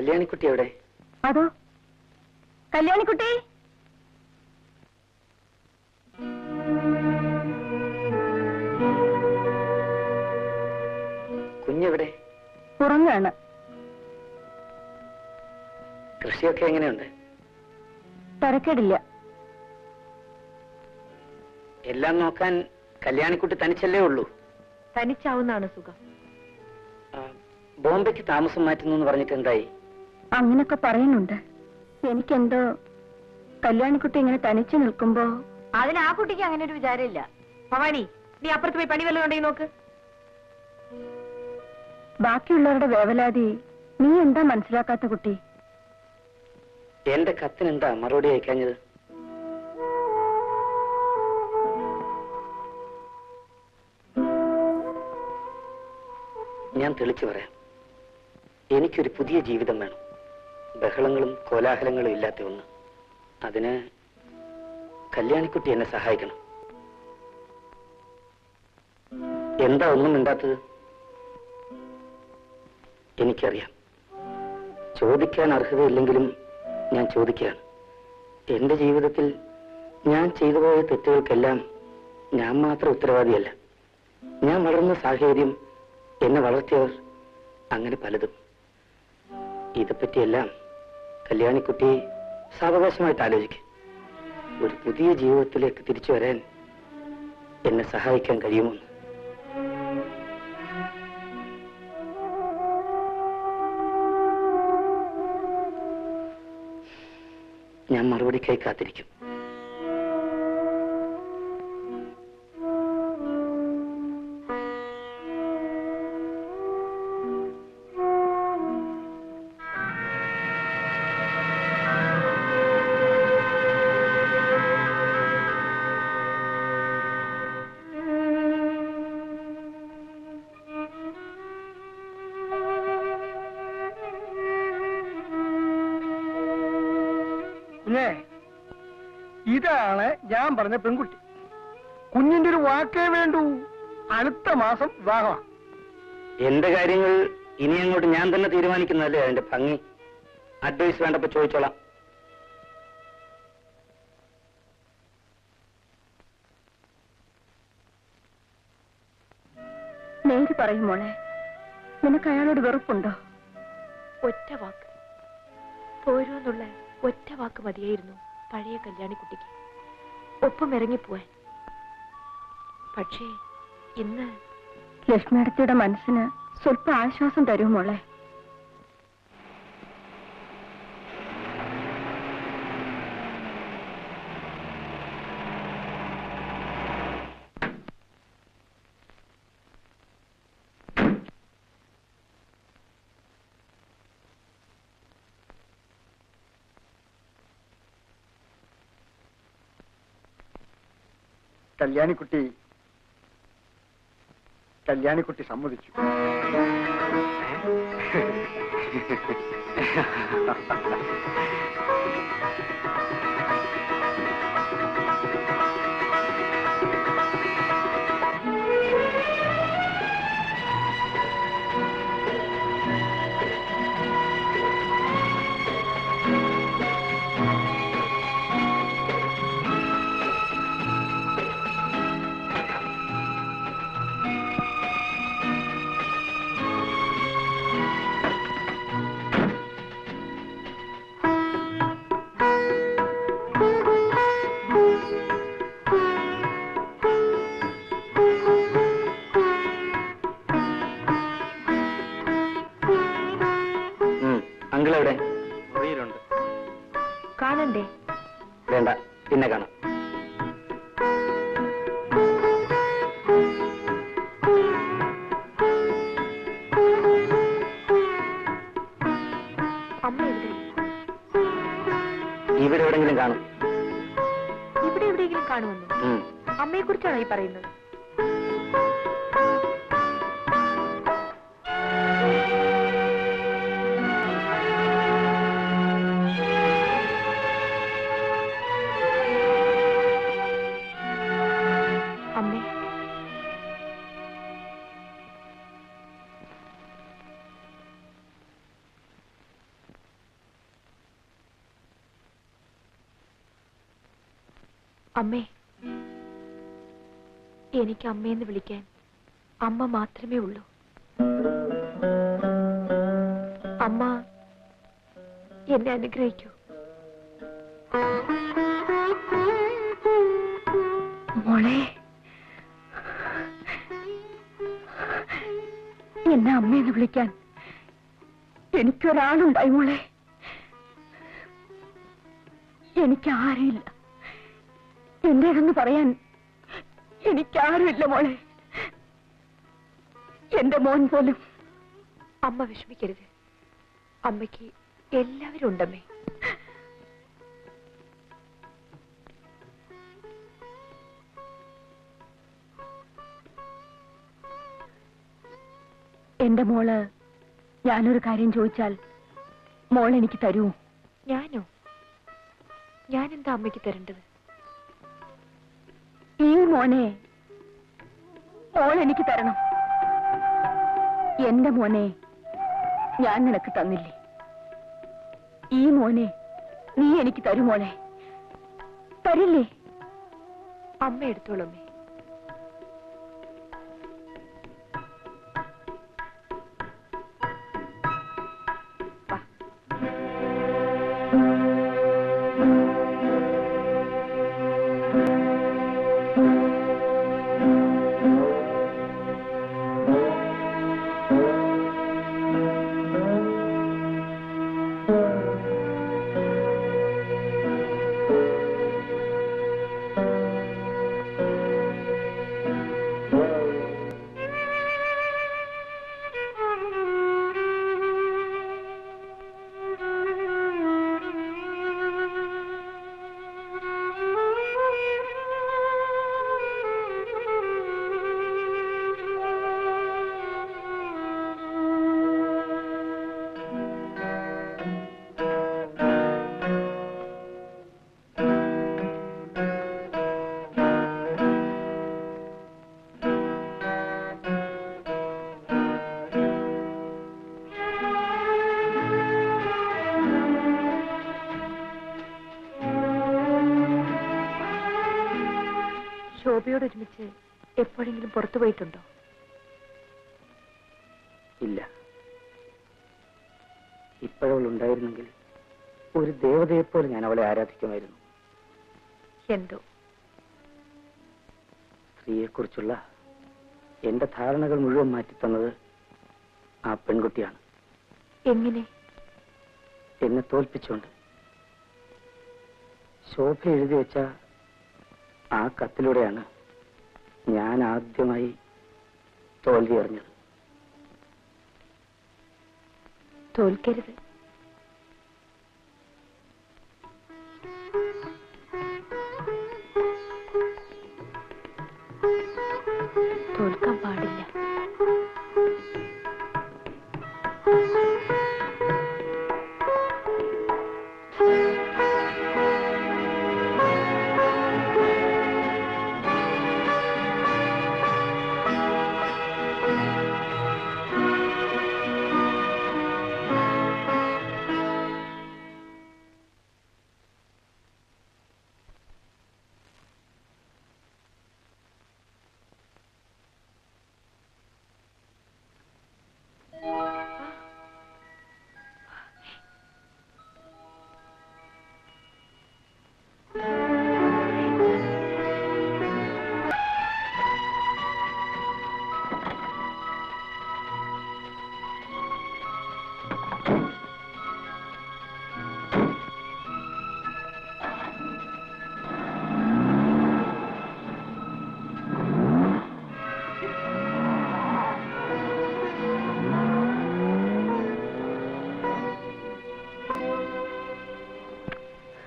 കല്യാണിക്കുട്ടി എവിടെ? അതോ കല്യാണിക്കുട്ടി. കുഞ്ഞെവിടെ? ഉറങ്ങാണ്. കൃഷിയൊക്കെ എങ്ങനെയുണ്ട്? തരക്കേടില്ല. എല്ലാം നോക്കാൻ കല്യാണിക്കുട്ടി തനിച്ചല്ലേ ഉള്ളൂ? തനിച്ചാവുന്നതാണ് സുഖം. ബോംബെക്ക് താമസം മാറ്റുന്നു എന്ന് പറഞ്ഞിട്ട് എന്തായി? അങ്ങനൊക്കെ പറയുന്നുണ്ട്. എനിക്കെന്തോ കല്യാണിക്കുട്ടി ഇങ്ങനെ തനിച്ചു നിൽക്കുമ്പോ. അതിന് ആ കുട്ടിക്ക് അങ്ങനെ ഒരു വിചാരമില്ല. ഭവാനി, നീ അപ്പുറത്ത് പോയി പണി വല്ലതും ഉണ്ടെങ്കിൽ നോക്ക്. ബാക്കിയുള്ളവരുടെ വേവലാതി നീ എന്താ മനസ്സിലാക്കാത്ത കുട്ടി? എന്റെ കത്തിനെന്താ മറുപടി അയക്കാഞ്ഞത്? ഞാൻ തെളിച്ചു പറയാം. എനിക്കൊരു പുതിയ ജീവിതം വേണം. ബഹളങ്ങളും കോലാഹലങ്ങളും ഇല്ലാത്ത ഒന്ന്. അതിന് കല്യാണിക്കുട്ടി എന്നെ സഹായിക്കണം. എന്താ ഒന്നും മിണ്ടാത്തത്? എനിക്കറിയാം, ചോദിക്കാൻ അർഹതയില്ലെങ്കിലും ഞാൻ ചോദിക്കുകയാണ്. എന്റെ ജീവിതത്തിൽ ഞാൻ ചെയ്തു പോയ തെറ്റുകൾക്കെല്ലാം ഞാൻ മാത്രം ഉത്തരവാദിയല്ല. ഞാൻ വളർന്ന സാഹചര്യം, എന്നെ വളർത്തിയവർ, അങ്ങനെ പലതും. ഇതെപ്പറ്റിയെല്ലാം കല്യാണിക്കുട്ടി സാവകാശമായിട്ട് ആലോചിക്കും. ഒരു പുതിയ ജീവിതത്തിലേക്ക് തിരിച്ചു വരാൻ എന്നെ സഹായിക്കാൻ കഴിയുമോ? ഞാൻ മറുപടിക്കായി കാത്തിരിക്കും. ഇതാണ് ഞാൻ പറഞ്ഞ പെൺകുട്ടി. കുഞ്ഞിന്റെ ഒരു വാക്കേ വേണ്ടൂ. അടുത്ത മാസം വിവാഹമാണ്. എന്റെ കാര്യങ്ങൾ ഇനി അങ്ങോട്ട് ഞാൻ തന്നെ തീരുമാനിക്കുന്നതല്ലേ അതിന്റെ ഭംഗി. അഡ്വൈസ് വേണ്ടപ്പോ ചോദിച്ചോളാം. നേര് പറയും മോളെ, നിനക്ക് അയാളോട് വെറുപ്പുണ്ടോ? ഒറ്റ വാക്ക് പോരൂന്നുള്ള ഒറ്റ വാക്ക് മതിയായിരുന്നു പഴയ കല്യാണിക്കുട്ടിക്ക് ഒപ്പം ഇറങ്ങിപ്പോവാൻ. പക്ഷേ ഇന്ന് ലക്ഷ്മിയടത്തിയുടെ മനസ്സിന് സ്വല്പം ആശ്വാസം തരൂ മോളെ. കല്യാണിക്കുട്ടി സമ്മതിച്ചു. അങ്കിളെവിടെ? മുറിയിലുണ്ട്. കാണണ്ടേ? വേണ്ട, പിന്നെ കാണാം. അമ്മ എവിടെ? ഇവിടെ എവിടെങ്കിലും കാണും. ഇവിടെ എവിടെയെങ്കിലും കാണുമെന്നോ? അമ്മയെ കുറിച്ചാണോ ഈ പറയുന്നത്? അമ്മേ, അമ്മേ, എനിക്ക് അമ്മയെന്ന് വിളിക്കാൻ അമ്മ മാത്രമേ ഉള്ളൂ. അമ്മ എന്നെ അനുഗ്രഹിക്കൂ. മോളെ, എന്നെ അമ്മയെന്ന് വിളിക്കാൻ എനിക്കൊരാളുണ്ടായി മോളെ. എനിക്കാരുമില്ല, എന്റേതെന്ന് പറയാൻ എനിക്കാരുമില്ല മോളെ. എന്റെ മോൻ പോലും. അമ്മ വിഷമിക്കരുത്. അമ്മയ്ക്ക് എല്ലാവരും ഉണ്ടമ്മേ. എന്റെ മോള് ഞാനൊരു കാര്യം ചോദിച്ചാൽ മോൾ എനിക്ക് തരൂ? ഞാനോ? ഞാനെന്താ അമ്മയ്ക്ക് തരേണ്ടത്? ഈ മോനെ മോൾ എനിക്ക് തരണം. എന്റെ മോനെ ഞാൻ നിനക്ക് തന്നില്ലേ, ഈ മോനെ നീ എനിക്ക് തരൂ മോളെ. തരില്ലേ? അമ്മ എടുത്തോളമ്മേ. ശോഭയോട് ഒരുമിച്ച് എപ്പോഴെങ്കിലും പുറത്തു പോയിട്ടുണ്ടോ? ഇല്ല. ഇപ്പോഴവൾ ഉണ്ടായിരുന്നെങ്കിൽ ഒരു ദേവതയെപ്പോലെ ഞാൻ അവളെ ആരാധിക്കുമായിരുന്നു. എന്തോ സ്ത്രീയെക്കുറിച്ചുള്ള എന്റെ ധാരണകൾ മുഴുവൻ മാറ്റിത്തന്നത് ആ പെൺകുട്ടിയാണ്. എങ്ങനെ? എന്നെ തോൽപ്പിച്ചുകൊണ്ട്. ശോഭ എഴുതി വെച്ച ആ കത്തിലൂടെയാണ് ഞാൻ ആദ്യമായി തോൽവി അറിഞ്ഞത്. തോൽക്കരുത്.